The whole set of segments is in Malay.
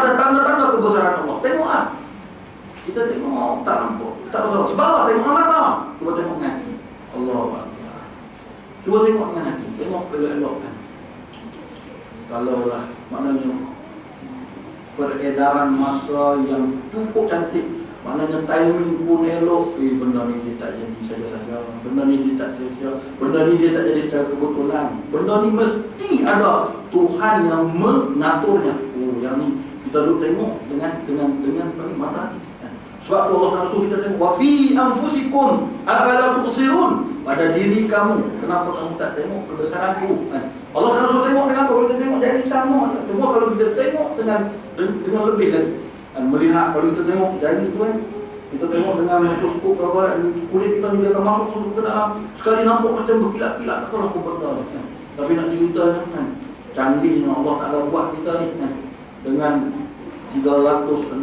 ada tanda-tanda kebesaran Allah. Tengoklah. Kita tengok tak nampak, tak tahu. Sebab apa? Tengok mata. Cuba tengok dengan hati. Allah Akbar. Cuba tengok dengan hati. Tengok elok-elok kan. Kalaulah maknanya peredaran masa yang cukup cantik, maknanya timing pun elok. Benda ni dia tak jadi saja-saja, benda ni dia tak sia-sia, benda ni dia tak jadi secara kebetulan, benda ni mesti ada Tuhan yang mengaturnya. Oh, yang ni kita duduk tengok dengan mata hati. Sebab tu Allah Taala suruh kita tengok wa fi anfusikum afala tubsirun, pada diri kamu, kenapa kamu tak tengok kebesaranku? Allah Taala suruh tengok dengan apa? Kalau kita tengok dari sama, cuma kalau kita tengok dengan lebih lagi, melihat, kalau kita tengok dari itu kan, kita tengok dengan mikroskop apa, kulit kita ni dia akan masuk ke dalam, sekali nampak macam berkilat-kilat, tak tahu apa benda ni. Tapi nak cerita kan, canggihnya Allah Taala buat kita ni kan, dengan 360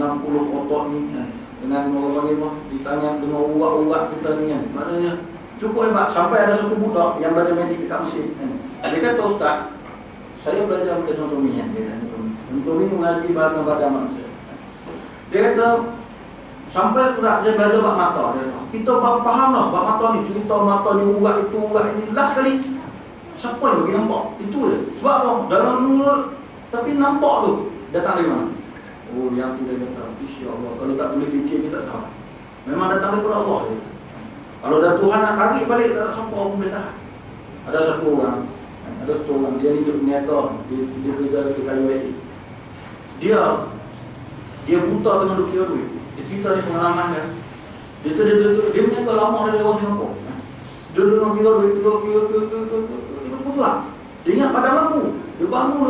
otot ni kan, dengan orang-orang di tangan, dengan urat-urat kita ni kan, maknanya cukup hebat. Sampai ada satu budak yang belajar magic dekat Mesir kan. Dia kata, Ustaz, saya belajar anatomi kan. Anatomi mengaji badan manusia. Dia kata, sampai tak saya belajar bab mata. Dia kata, kita faham lah bab mata ni, cerita mata ni, urat itu, urat ini. Last kali, siapa yang bagi nampak? Itu je. Sebab apa? Dalam mulut, tapi nampak tu. Datang dari mana? Oh, yang tu dia kata, Insya Allah, kalau tak boleh fikir, kita tak tahu. Memang datang daripada Allah dia. Kalau dah Tuhan nak tarik balik, tak ada siapa orang boleh tahan. Ada satu orang, dia ni niaga, dia kerja di kayu air. Dia buta dengan dukir duit. Dia cerita ni pengalaman kan. Dia niaga lama dari orang Singapura. Dia dengan kira duit, dia berpulang. Dia ingat padam lampu. Dia bangun,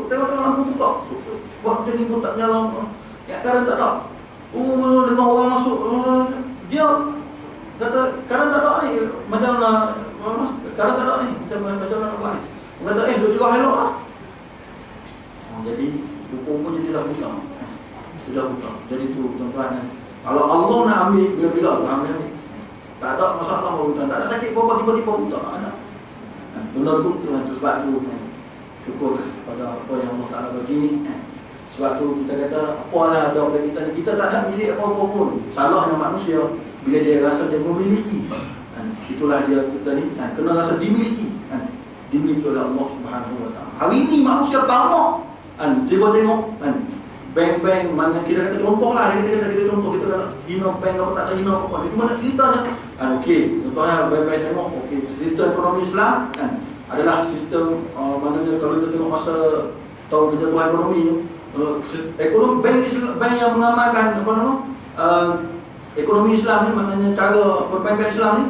tengok lampu buka. Buat macam ni pun tak nyala. Ya, kadang tak ada. Dengan orang masuk, dia kata, kadang tak ada ni, macam kadang tak ada ni, macam mana buat ni. Dia kata, dia cakap hello lah. Jadi, hukum pun jadi dah buta. Sudah buta. Jadi tu, tuan-tuan, kalau Allah nak ambil, bila-bila Allah ambil. Tak ada masalah buta. Tak ada sakit apa-apa, tiba-tiba buta. Ada. Benda tu, sebab tu, syukurlah pada apa yang Allah Ta'ala bagi ni. Sebab tu kita kata, apa lah ada pada kita ni, kita tak nak milik apa-apa pun. Salahnya manusia, bila dia rasa dia memiliki, itulah dia kita ni, kena rasa dimiliki, dimiliki oleh Allah Subhanahu Wa Taala. Hari ini manusia tamak, cuba tengok, bank-bank mana kita kata contoh lah, kita contoh, kita kata hina bank apa tak ada hina apa, itu mana ceritanya? Okey, contohnya bank-bank tengok, okey, sistem ekonomi Islam adalah sistem maknanya kalau kita tengok masa tahun kejatuhan ekonomi, ekonomi bank yang mengamalkan apa nama ekonomi Islam ni, maknanya cara perbankan Islam ni,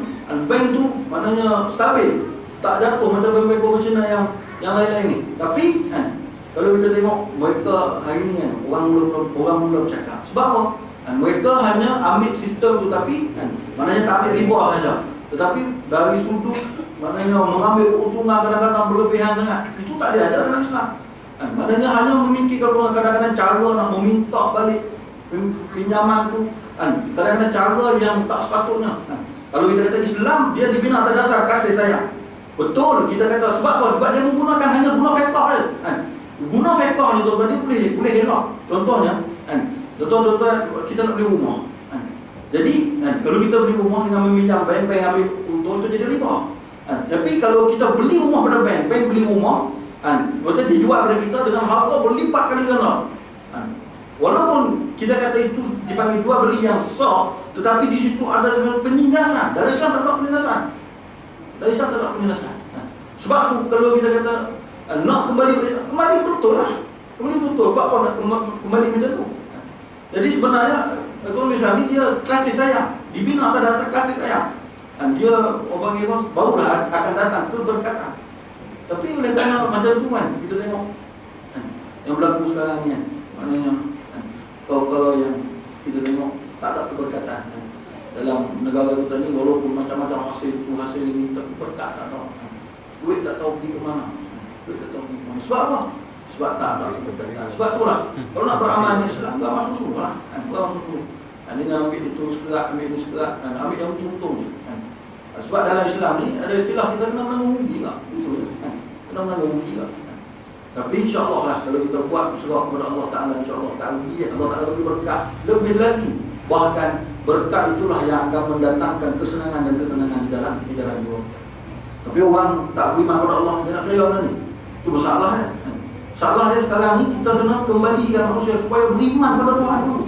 bank tu maknanya stabil, tak jatuh macam bank-bank konvensional yang lain-lain ni. Tapi kalau kita tengok mereka hari ni orang mula bercakap. Sebab apa? Mereka hanya ambil sistem tu, tapi maknanya tak ambil riba saja. Tetapi dari sudut maknanya mengambil keuntungan kadang-kadang berlebihan sangat, itu tak diajar dalam Islam. Maknanya hanya memikirkan kadang-kadang cara nak meminta balik pinjaman tu, kadang-kadang cara yang tak sepatutnya. Kalau kita kata Islam, dia dibina atas dasar kasih sayang. Betul, kita kata sebab apa? Sebab dia menggunakan hanya guna fiqh saja. Guna fiqh ni tuan-tuan, dia boleh elok. Contohnya, contoh-contoh kita nak beli rumah. Jadi, kalau kita beli rumah dengan meminjam bank ambil untung, itu jadi riba. Tapi kalau kita beli rumah pada bank beli rumah, betul dia jual pada kita dengan harga berlipat kali ganda. Walaupun kita kata itu dipanggil jual beli yang sah, tetapi di situ ada penindasan. Dalam Islam tak ada penindasan. Dalam Islam tak ada penindasan. Sebab tu kalau kita kata nak kembali betul lah. Kembali betul. Sebab apa nak kembali macam tu? Jadi sebenarnya ekonomi Islam ni dia kasih sayang, dibina atas dasar kasih sayang. Dia orang panggil apa? Barulah akan datang keberkatan. Tapi oleh kerana macam tu kan, kita tengok yang berlaku sekarang ni maknanya kau yang kita tengok tak ada keberkatan dalam negara kita ni, walaupun macam-macam hasil ini, tapi berkat tak ada. Duit tak tahu pergi ke mana. Sebab apa? Sebab tak ada keberkatan. Sebab itulah kalau nak beramal ni Islam, enggak masuk suruh lah. Enggak masuk suruh. Dia ambil itu sekerat, ambil ini sekerat, ambil yang untung-untung je. Sebab dalam Islam ni ada istilah kita kena menunggu lah. Itu je. Kena menunggu lah. Tapi insya-Allah lah kalau kita buat berserah kepada Allah Taala, insya-Allah Allah Taala bagi berkah lebih lagi. Bahkan berkah itulah yang akan mendatangkan kesenangan dan ketenangan di dalam jiwa. Tapi orang tak beriman kepada Allah, dia nak kaya mana ni? Itu masalah kan? Masalah dia sekarang ni kita kena kembalikan manusia supaya beriman pada Tuhan dulu.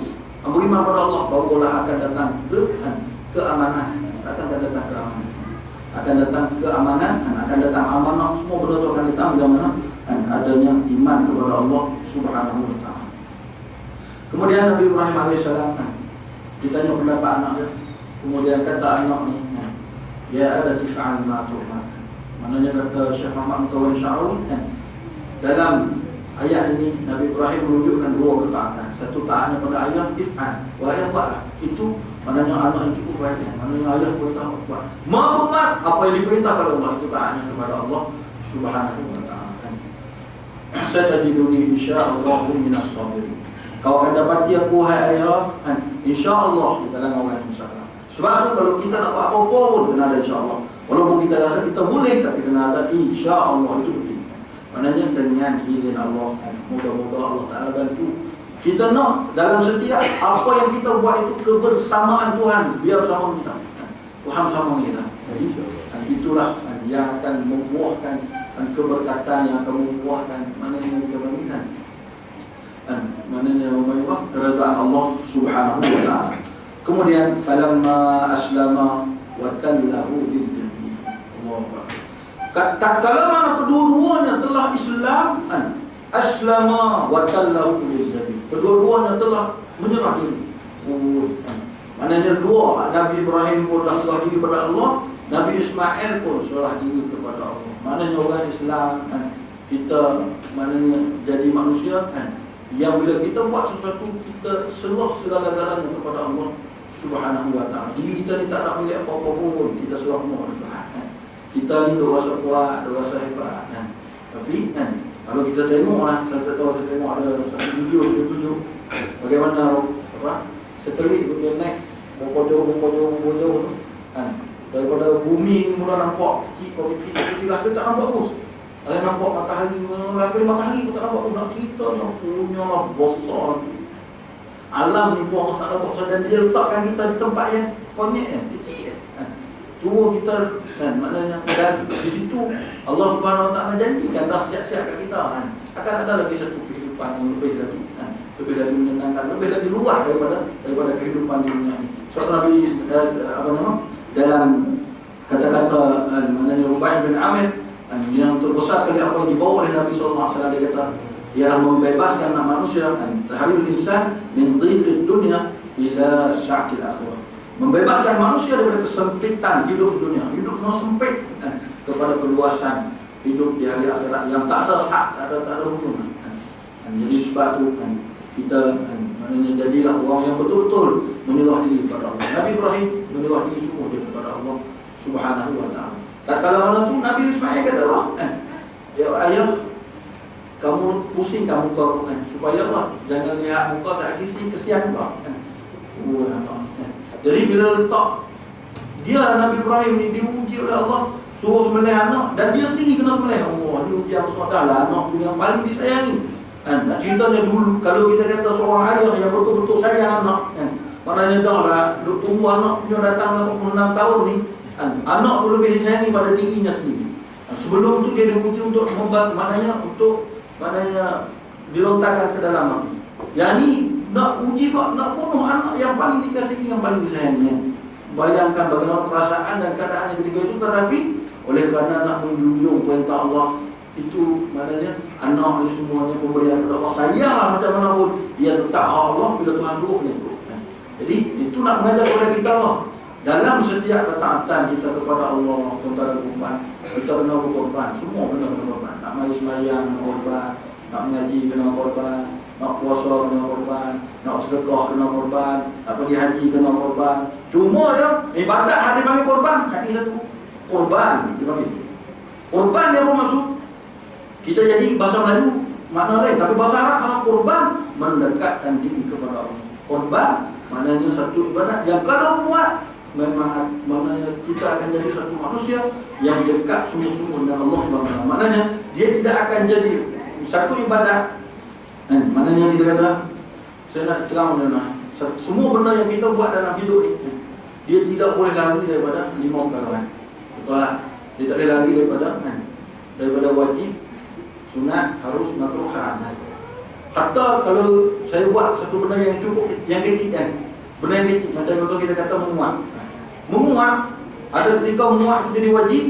Beriman pada Allah barulah akan datang keamanan, akan datang keamanan. Akan datang keamanan, akan datang amanah, semua benda itu akan datang bila mana adanya iman kepada Allah Subhanahu wa taala. Kemudian Nabi Ibrahim alaihissalam ditanya pendapat anak dia. Kemudian kata anak ni, ya abati fa'al ma tu'mar. Maknanya kata Syekh Muhammad Mutawalli Sya'rawi dalam ayat ini Nabi Ibrahim menunjukkan dua ketaatan. Satu taatnya pada ayah, if'al, wa ayah buatlah. Itu maknanya anak yang cukup baik. Maknanya ayah perintah buat. Ma tu'mar, apa yang diperintahkan oleh Allah itu taatnya kepada Allah Subhanahu wa taala. Satajiduni insyaallah minas sabirin. Kau akan dapati aku hai ayah, insyaallah di kalangan orang yang bersabar. Sebab tu kalau kita nak buat apa-apa pun kena ada insyaAllah. Walaupun kita rasa kita boleh, tapi kena ada insyaAllah. Itu penting. Maknanya dengan izin Allah, moga-moga Allah Ta'ala bantu. Kita nak dalam setiap apa yang kita buat itu kebersamaan Tuhan. Biar bersama kita, Tuhan bersama kita. Jadi itulah yang akan membuahkan keberkatan, yang akan membuahkan maknanya kebaikan, maknanya membuahkan keredaan Allah Subhanahu wa ta'ala. Kemudian falamma aslama wa tallahu lil jabin. Allah. Tatkala mana kedua-duanya telah Islam, aslama wa tallahu lil jabin. Kedua-duanya telah menyerah diri. Maknanya dua, Nabi Ibrahim pun telah serah diri kepada Allah, Nabi Ismail pun serah diri kepada Allah. Maknanya orang Islam kita maknanya jadi manusia yang bila kita buat sesuatu kita serah segala-galanya kepada Allah Subhanahu wa ta'ala. Diri kita ni tak nak milik apa-apa pun, kita serah semua kepada Tuhan. Kita ni dah rasa kuat, dah rasa hebat Tapi kalau kita tengok lah, saya tengok ada satu video dia tunjuk bagaimana satelit dia naik berapa jauh tu daripada bumi mula nampak kecil rasa tak nampak terus. Ada nampak matahari, lagi matahari pun tak nampak tu. Nak cerita yang punya lah besar. Alam ni pun Allah tak nampak. Dan dia letakkan kita di tempat yang konyek kecil Tunggu kita maknanya dan di situ Allah Subhanahu wa ta'ala janjikan dah siap-siap kat kita akan ada lagi satu kehidupan yang lebih lagi menyenangkan, lebih lagi luas daripada kehidupan di dunia ini. So Nabi dalam kata-kata maknanya Ubay bin Amir yang terbesar sekali apa yang dibawa oleh Nabi SAW, dia kata ialah membebaskan manusia tahril insan min dhiqid dunya ila sya'til akhirah. Membebaskan manusia daripada kesempitan hidup dunia, hidup yang sempit kepada keluasan hidup di hari akhirat yang tak ada hak, tak ada hukum. Jadi sebab tu kita maknanya jadilah orang yang betul-betul menyerah diri kepada Allah. Nabi Ibrahim menyerah diri semua dia kepada Allah Subhanahu wa ta'ala. Tatkala mana tu Nabi Ismail kata Allah, ya ayah, kamu pusingkan muka aku supaya Allah jangan lihat muka saya lagi sini, kesian Allah. Jadi bila letak dia Nabi Ibrahim ni diuji oleh Allah, suruh sembelih anak dan dia sendiri kena sembelih. Oh, dia ujian besar lah, anak tu yang paling disayangi. Nak ceritanya dulu kalau kita kata seorang ayah yang betul-betul sayang anak, maknanya dah lah tunggu anak punya datang 86 tahun ni, anak tu lebih disayangi pada dirinya sendiri. Sebelum tu dia diuji untuk maknanya dilontarkan ke dalam api. Yang ni nak uji pula, nak bunuh anak yang paling dikasihi, yang paling disayangi. Bayangkan bagaimana perasaan dan keadaannya ketika itu. Tetapi oleh kerana nak menjunjung perintah Allah, itu maknanya anak ini semuanya pemberian kepada Allah. Sayanglah macam mana pun, dia tetap hak Allah bila Tuhan suruh dia ikut. Jadi itu nak mengajar kepada kita Allah. Dalam setiap ketaatan kita kepada Allah, tentang korban, kita kena berkorban. Semua kena berkorban. Nak mari sembahyang kena korban, nak mengaji kena korban, nak puasa kena korban, nak sedekah kena korban, nak pergi haji kena korban. Cuma je ibadat hadi panggil korban, hadi satu korban dipanggil. Korban dia apa maksud? Kita jadi bahasa Melayu makna lain, tapi bahasa Arab kalau korban mendekatkan diri kepada Allah. Korban maknanya satu ibadat yang kalau buat memang maknanya kita akan jadi satu manusia yang dekat sungguh-sungguh dengan Allah SWT. Maknanya dia tidak akan jadi satu ibadat maknanya kita kata, saya nak terang semua benda yang kita buat dalam hidup ni, dia tidak boleh lari daripada 5 perkara. Betul tak? Dia tak boleh lari daripada wajib, sunat, harus, makruh, haram. Hatta kalau saya buat satu benda yang cukup, yang kecil kan, benda yang kecil, macam contoh kita kata menguat, ada ketika menguat itu jadi wajib,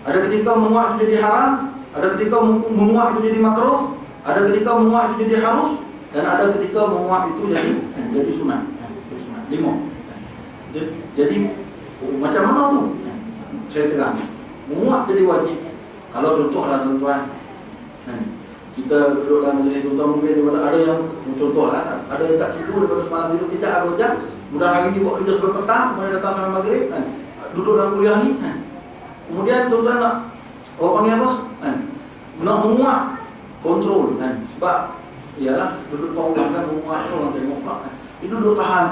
ada ketika menguat itu jadi haram, ada ketika menguat itu jadi makruh, ada ketika menguat itu jadi harus, dan ada ketika menguat itu jadi sunat. 5. Jadi macam mana tu? Saya terang. Menguat jadi wajib. Kalau contohlah tuan-tuan, kita duduk dalam majlis tuan-tuan, mungkin ada yang contohlah, ada yang tak tidur daripada semalam tidur kita 2 jam, mudah hari ni buat kerja sampai petang, kemudian datang sampai maghrib, duduk dalam kuliah ni, kemudian tuan-tuan nak orang panggil apa? Nak menguat, kontrol, sebab ialah duduk orang kan menguat, orang tengok tak, dia duduk tahan.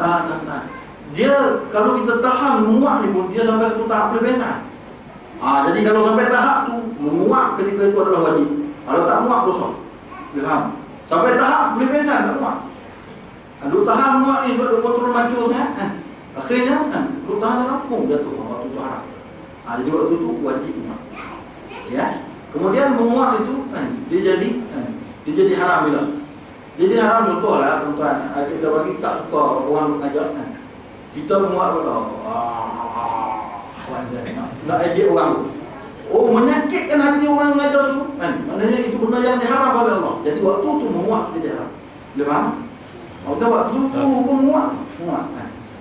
Dia kalau kita tahan menguat ni pun dia sampai satu tahap boleh pingsan. Jadi kalau sampai tahap tu menguat ketika itu adalah wajib. Kalau tak muat dosa. Faham? Sampai tahap boleh pingsan tak muat. Duduk tahan muat ni sebab duk kontrol mancur kan. Akhirnya duduk tahan dalam pun jatuh waktu tu haram. Jadi waktu tu wajib muat. Ya. Kemudian menguat itu dia jadi haram bila. Jadi haram contohlah tuan-tuan, kita bagi tak suka orang mengajar kita menguat nak ejek orang tu. Menyakitkan hati orang mengajar tu maknanya itu benda yang diharam oleh Allah. Jadi waktu tu menguat jadi haram. Boleh faham? Waktu tu hukum menguat.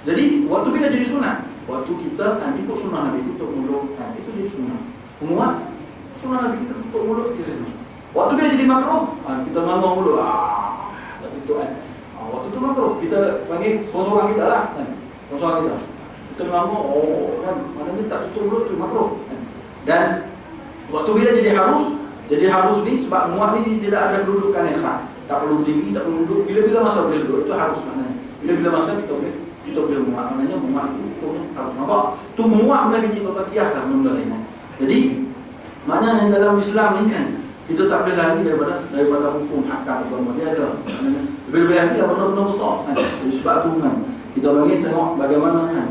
Jadi waktu bila jadi sunat, waktu kita ikut sunnah Nabi tutup mulut, itu jadi sunat. Menguat sunnah Nabi kita tutup mulut jadi sunat. Waktu bila jadi makruh, kita ngomong mulut tak tutup waktu tu makruh, kita panggil seorang kita lah seorang kita ngomong maknanya tak tutup mulut tu makruh. Dan waktu bila jadi harus ni sebab muat ni tidak ada kedudukan yang khas, tak perlu berdiri, tak perlu duduk, bila-bila masa boleh duduk, itu harus maknanya. Bila-bila masa kita boleh muat, maknanya muat itu hukumnya harus. Nampak? Tu muat benda kecil atau kias lah benda lain. Jadi maknanya dalam Islam ni kan kita tak boleh lari daripada hukum hakam agama dia ada. Lebih-lebih lagi lah benda-benda besar kan. Jadi sebab tu kan kita bagi tengok bagaimana kan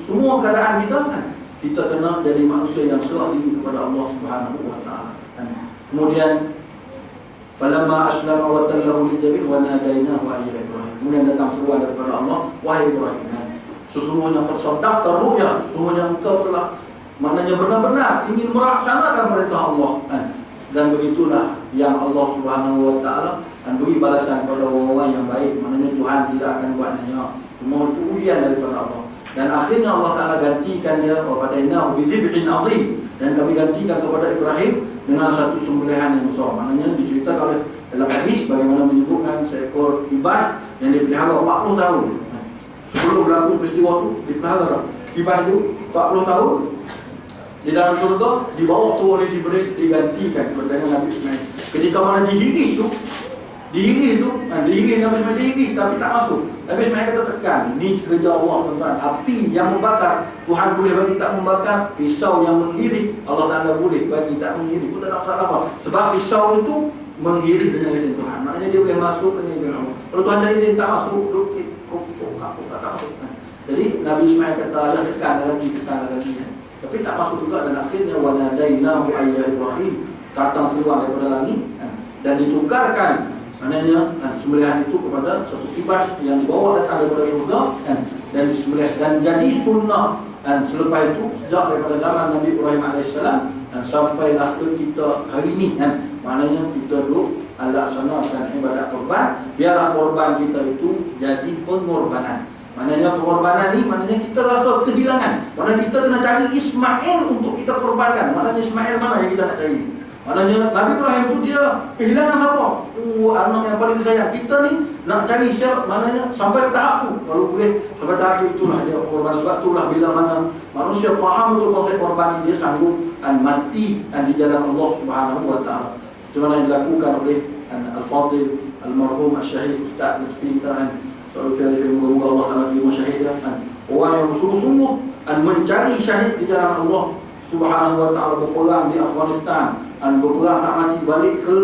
semua keadaan kita kan, kita kena jadi manusia yang serah diri kepada Allah Subhanahu wa taala. Kemudian falamma aslama wa tallahu liljabin wa nadainahu ya Ibrahim. Kemudian datang seruan daripada Allah, wahai Ibrahim, sesungguhnya tersadaq ru'ya, sesungguhnya engkau telah maknanya benar-benar ingin melaksanakan perintah Allah. Dan begitulah yang Allah Subhanahu wa taala beri balasan kepada orang yang baik. Maknanya Tuhan tidak akan buat nanya. Semua itu ujian daripada Allah. Dan akhirnya Allah Ta'ala gantikan dia wafadainahu bizibhin azim, dan kami gantikan kepada Ibrahim dengan satu sembelihan yang besar. Maknanya diceritakan oleh dalam hadis bagaimana menyebutkan seekor ibad yang dipelihara 40 tahun. Sebelum berlaku peristiwa itu dipelihara ibad itu 40 tahun di dalam syurga, di bawah tu oleh Jibril digantikan dengan Nabi Ismail. Ketika mana dihiris dihiris Nabi Ismail dihiris tapi tak masuk. Nabi Ismail kata tekan, ini kerja Allah tuan-tuan. Api yang membakar Tuhan boleh bagi tak membakar, pisau yang menghiris Allah Ta'ala boleh bagi tak menghiris. Itu tak ada masalah apa, sebab pisau itu menghiris dengan izin Tuhan. Maknanya dia boleh masuk dengan izin Allah. Kalau Tuhan tak izin tak masuk, tak masuk. Jadi Nabi Ismail kata ya tekan lagi. Tapi tak masuk juga, dan akhirnya wanadainahu ya Ibrahim, datang seruan daripada langit dan ditukarkan maknanya sembelihan itu kepada satu ibad yang dibawa datang daripada surga dan disembelih, dan jadi sunnah. Dan selepas itu sejak daripada zaman Nabi Ibrahim AS dan sampailah ke kita hari ini maknanya kita duduk laksanakan ibadat korban, biarlah korban kita itu jadi pengorbanan. Maknanya pengorbanan ni maknanya kita rasa kehilangan. Maknanya kita kena cari Ismail untuk kita korbankan. Maknanya Ismail mana yang kita nak cari? Maknanya Nabi Ibrahim tu dia kehilangan siapa? Anak yang paling disayang. Kita ni nak cari siapa? Maknanya sampai tahap tu. Kalau boleh sampai tahap tu, itulah dia korban. Sebab itulah bila mana manusia faham betul konsep korban, dia sanggup mati di jalan Allah Subhanahu wa taala. Macam mana yang dilakukan oleh Al-Fadil Al-Marhum Al-Syahid Ustaz Lutfi moga-moga Allah Ta'ala terima syahidah. Orang yang bersungguh-sungguh mencari syahid di jalan Allah Subhanahu wa ta'ala, berperang di Afghanistan, berperang tak mati, balik ke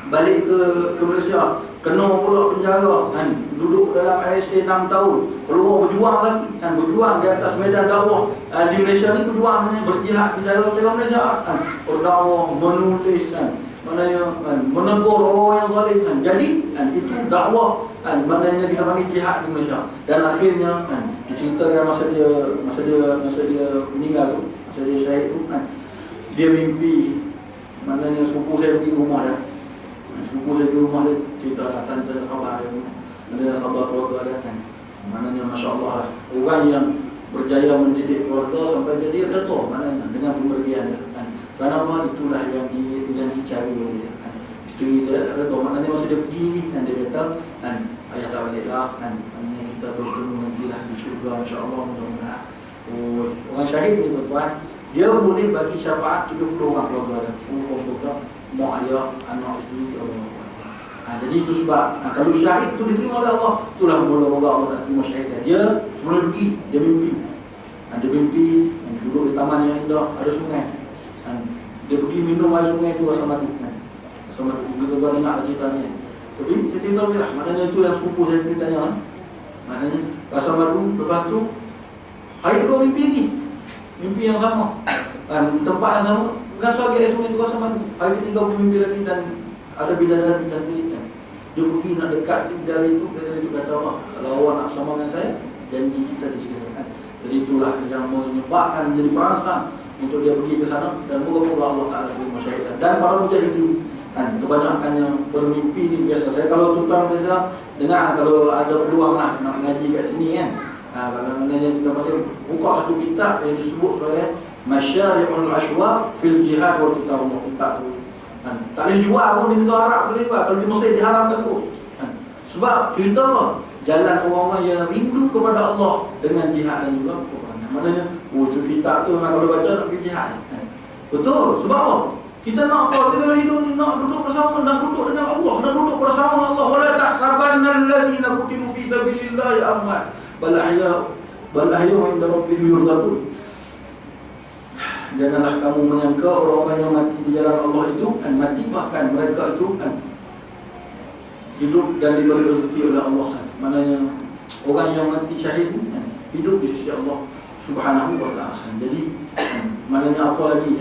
balik ke Malaysia, kena pula penjara kan, duduk dalam ISA 6 tahun, keluar berjuang lagi kan, berjuang di atas medan dakwah di Malaysia ni, berjuang berjihad di cara Malaysia kan, berdakwah, menulis kan, maknanya kan, menegur orang yang zalim kan. Jadi kan itu dakwah kan, maknanya kita panggil jihad di Malaysia. Dan akhirnya kan diceritakan masa dia meninggal tu, masa dia syahid tu kan, dia mimpi, maknanya sepupu saya pergi rumah dia. Sepupu dia di rumah dia, kita datang tanya khabar dia, ada khabar keluarga dia kan. Maknanya Masya Allah lah, orang yang berjaya mendidik keluarga sampai jadi redha, maknanya dengan pemberian dia kan. Kerana apa? Itulah yang dicari oleh dia kan. Isteri dia redha, maknanya masa dia pergi dan dia datang kan, ayah tak baliklah kan, maknanya kita bertemu nantilah di syurga Insya Allah, mudah-mudahan. Orang syahid ni tuan-tuan, dia boleh bagi syafaat 70 orang keluarga dia, mak ayah, anak, isteri, Allah. Jadi itu sebab kalau syahid itu diterima oleh Allah, itulah moga-moga Allah nak terima syahid dia. Sebelum pergi, dia mimpi. Dia mimpi duduk di taman yang indah, ada sungai. Dia pergi minum air sungai itu rasa madu. Rasa madu, kita tuan dengar ceritanya. Tapi saya cerita lah, maknanya itu yang sepupu saya ceritanya. Maknanya rasa madu, lepas tu hari kedua mimpi lagi. Mimpi yang sama, tempat yang sama. Rasa lagi air sungai itu rasa madu. Hari ketiga bermimpi lagi dan ada bidadari cantik kan. Dia pergi nak dekat bidadari itu kata Allah, kalau awak nak sama dengan saya, janji kita di sini kan. Jadi itulah yang menyebabkan menjadi perangsang untuk dia pergi ke sana, dan moga-moga Allah Ta'ala terima syahidat. Dan para mujahidin kan, kebanyakan yang bermimpi ni biasa. Saya kalau tuan-tuan biasa dengar, kalau ada peluang lah nak mengaji kat sini kan, kalau kita baca buka satu kitab yang disebut oleh Masyari'ul Ashwa fil Jihad wal Qital. Kitab tu kan, tak boleh jual pun di negara Arab, boleh jual. Kalau di Mesir diharamkan terus kan. Sebab cerita apa? Jalan orang-orang yang rindu kepada Allah dengan jihad dan juga peperangan. Maknanya wujud kitab tu memang kalau baca nak pergi jihad kan. Betul. Sebab apa? Kita nak apa? Kita dalam hidup ni nak duduk bersama dan duduk dengan Allah, dan duduk bersama dengan Allah. Wala tahsabanna allazina qutilu fi sabilillahi amwat bal ahya inda rabbihim yurzaqun. Janganlah kamu menyangka orang-orang yang mati di jalan Allah itu kan mati, bahkan mereka itu kan hidup dan diberi rezeki oleh Allah kan. Maknanya orang yang mati syahid ni kan, hidup di sisi Allah Subhanahu wa Ta'ala. Jadi maknanya apa lagi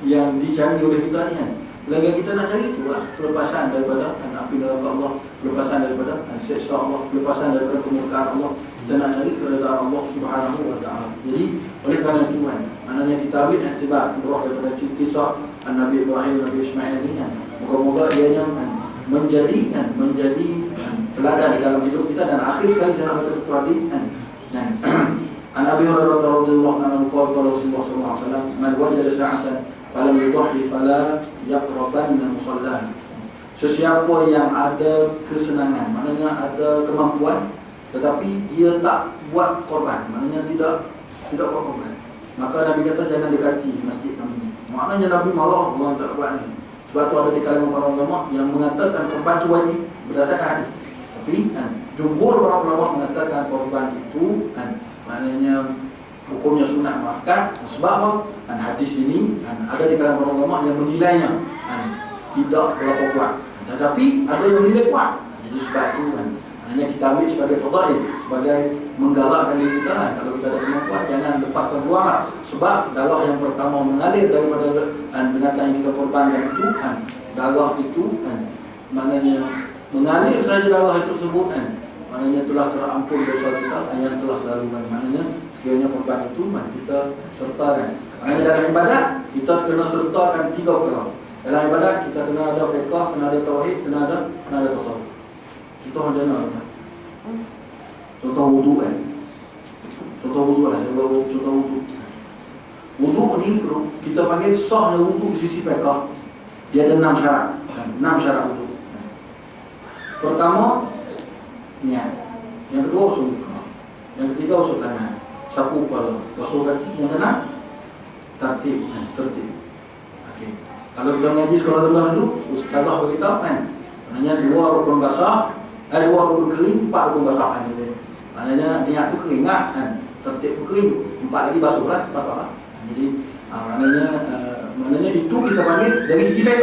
yang dicari oleh kita ni kan. Lagi kita nak cari itu lah, pelepasan daripada api neraka Allah, pelepasan daripada siksa Allah, pelepasan daripada kemurkaan Allah. Kita nak cari keredaan Allah Subhanahu wa Ta'ala. Jadi oleh kerana itu kan, maknanya kita ambil iktibar roh daripada kisah Nabi Ibrahim, Nabi Ismail ni kan. Moga-moga ianya menjadi teladan di dalam hidup kita. Dan akhir kali saya nak baca satu hadis kan. An Abi Hurairah radhiyallahu anhu qala Rasulullah sallallahu alaihi wasallam, "Man wajada sa'atan falam yudhi fala yaqrabanna musallah." Sesiapa yang ada kesenangan, maknanya ada kemampuan tetapi dia tak buat korban, maknanya tidak buat korban, maka Nabi kata jangan dekati masjid kami ni. Maknanya Nabi marah orang tak buat ni. Sebab tu ada di kalangan para ulama yang mengatakan korban itu wajib berdasarkan hadis. Tapi jumhur para ulama mengatakan korban itu maknanya hukumnya sunat muakkad. Sebab apa? Hadis ini ada di kalangan para ulama yang menilainya tidak berapa kuat, tetapi ada yang menilai kuat. Jadi sebab itu hanya kita ambil sebagai fadail, sebagai menggalakkan diri kita. Kalau kita ada kemampuan, jangan lepaskan ruang lah. Sebab darah yang pertama mengalir daripada binatang yang kita korbankan itu darah itu maknanya mengalir saja darah itu tersebut maknanya telah terampun dosa kita yang telah lalu. Maknanya sekiranya korban itu kita sertakan. Maknanya dalam ibadat kita kena sertakan 3 perkara. Dalam ibadat kita kena ada fiqh, kena ada tauhid, kena ada tasawuf. Contoh macam mana? Contoh wudu kan. Contoh wudu lah, saya buat contoh wudu. Wudu ni kita panggil sahnya wudu di sisi fiqh. Dia ada 6 syarat. 6 syarat wudu. Pertama, niat. Yang kedua, basuh muka. Yang ketiga, basuh tangan. Sapu kepala, basuh kaki. Yang keenam, tertib. Okey. Kalau kita mengaji sekolah rendah dulu, ustazah beritahu kan, maknanya 2 rukun basah, 2 rukun kering, 4 rukun basah kan. Maknanya niat tu kering lah kan, tertib tu kering, 4 lagi basuh lah. Jadi maknanya itu kita panggil dari segi fiqh.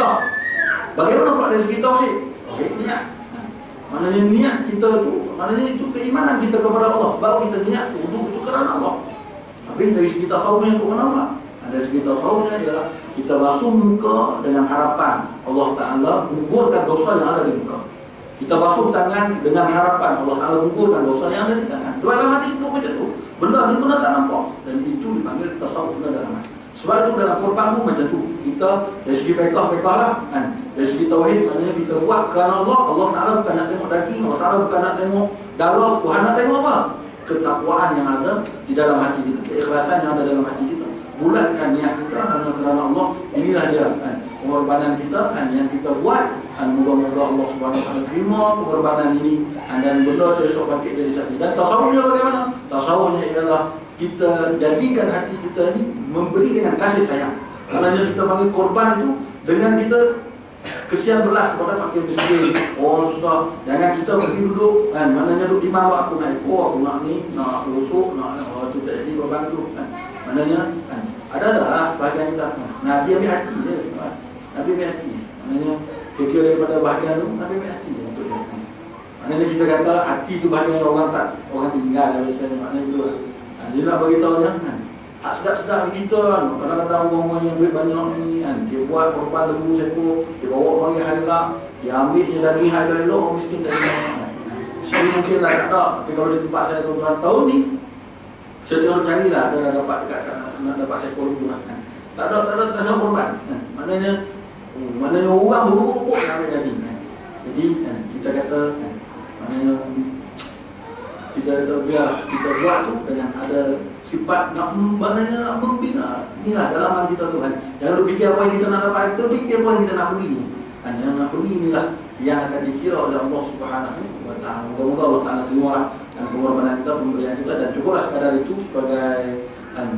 Bagaimana pula dari segi tauhid? Tauhid niat. Maknanya niat kita tu, maknanya itu keimanan kita kepada Allah. Baru kita niat wudu itu kerana Allah. Tapi dari segi tasawufnya itu kenapa? Dari segi tasawufnya ialah kita basuh muka dengan harapan Allah Ta'ala menggugurkan dosa yang ada di muka. Kita basuh tangan dengan harapan Allah Ta'ala menggugurkan dosa yang ada di tangan. Dua dalam hadis itu macam tu. Benda ni benda tak nampak. Dan itu dipanggil tasawuf benda dalam hati. Sebab itu dalam Quran pun macam tu. Kita dari segi pekah lah kan. Dari segi tauhid maknanya kita buat kerana Allah. Allah Ta'ala bukan nak tengok daging, Allah Ta'ala bukan nak tengok darah. Tuhan nak tengok apa? Ketakwaan yang ada di dalam hati kita, keikhlasan yang ada dalam hati kita. Bulatkan niat kita hanya kerana Allah. Inilah dia kan, pengorbanan kita kan, yang kita buat kan. Moga-moga Allah Subhanahu Wa Taala terima pengorbanan ini kan, dan benda tu esok bangkit jadi saksi. Dan tasawufnya bagaimana? Tasawufnya ialah kita jadikan hati kita ni memberi dengan kasih sayang. Kerana kita panggil korban itu dengan kita kesian belas kepada fakir miskin. Oh susah, jangan kita pergi duduk kan, maknanya duduk di bawah aku nak ekor, aku nak ni, nak rusuk, nak tu tak jadi korban tu kan. Maknanya kan, ada bahagian kita. Nabi ambil hati dia. Nabi ambil hati. Maknanya kira daripada bahagian tu, Nabi ambil hati dia untuk dia. Maknanya kita kata hati tu bahagian orang tak, orang tinggal biasanya. Maknanya itu lah. Dia nak beritahu dia kan, hak sedap-sedap ni kita kan. Kadang-kadang orang-orang yang duit banyak ni kan, dia buat korban lembu sekor, dia bawa bagi halal, dia ambil je daging halal elok, orang miskin tak ada. Sekali mungkin lah tak ada. Tapi kalau di tempat saya tuan-tuan tahun ni, saya tengok carilah ada dapat dekat nak dapat sekor lembu lah kan. Tak ada korban kan. Maknanya orang berubuk-ubuk nak ambil daging kan. Jadi kan, kita kata kan, maknanya kita biar kita buat tu dengan ada sifat nak membina. Inilah dalaman kita Tuhan. Jangan lu fikir apa yang kita nak dapat, kita fikir apa yang kita nak beri. Kan yang nak beri inilah yang akan dikira oleh Allah Subhanahu Wa Taala. Moga-moga Allah Taala terima dan pengorbanan kita, pemberian kita, dan cukuplah sekadar itu sebagai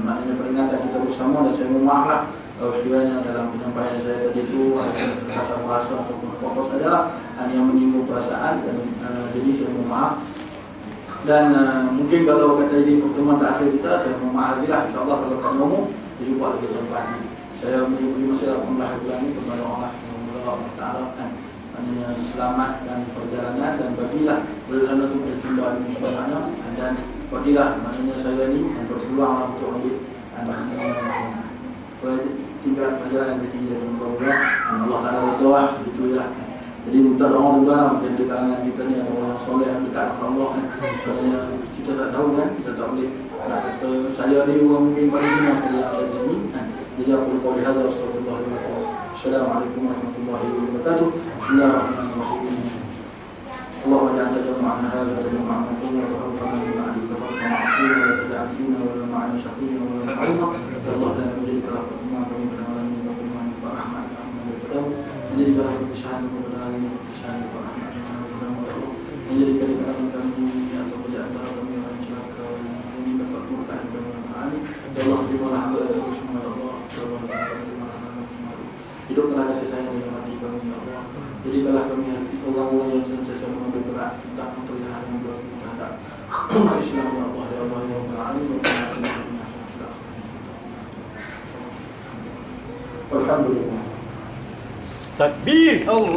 maknanya peringatan kita bersama. Dan saya mohon maaf lah kalau sekiranya dalam penyampaian saya tadi itu ada bahasa-bahasa ataupun apa-apa saja yang menyinggung perasaan, dan jadi saya mohon maaf. Dan mungkin kalau kata ini pertemuan terakhir kita, saya mohon maaf lagi lah. InsyaAllah kalau tak ngomong, dia jumpa lagi tempat ini. Saya beri masalah Alhamdulillah kepada Allah Ta'ala kan, hanya selamat dan perjalanan, dan bagilah bersama untuk berjumpa ilmu sebanyak, dan bagilah maknanya saya ni yang berpeluang untuk ambil tinggal pelajaran yang bertinggi dan berubah. Allah Ta'ala berdoa, itu ya. Jadi minta doa juga dan di kalangan kita ni ada orang soleh yang dekat dengan Allah kan. Soalnya kita tak tahu kan, kita tak boleh nak kata saya ni orang mungkin paling benar sekali yang ada di sini kan. Jadi aku lupa lihat astagfirullahaladzim. Assalamualaikum warahmatullahi wabarakatuh. Bismillahirrahmanirrahim. Allahumma ja'alna jama'ana hadza jama'an marhuma wa tawafana min ba'dika tawafan ma'suma wa taj'al fina wa la ma'ana syaqiyyan wa la ma'ruma. Ya Allah, dan menjadikanlah pertemuan kami pada malam ini pertemuan rahmat dan berkah. Menjadikanlah perpisahan kepada hari ini perpisahan kepada rahmat dan berkah. Menjadikan di kalangan kami atau di antara kami orang celaka yang ini dapat murka dan bermanfaat. Ya Allah, terimalah hamba dari semua ya Allah. Hidupkanlah kasih sayang dalam hati kami ya Allah. Jadikanlah kami orang-orang yang senantiasa mengambil berat tentang perihal yang belum kita hadap. Islam ya Allah ya Allah ya Allah. Alhamdulillah. Takbir Allah.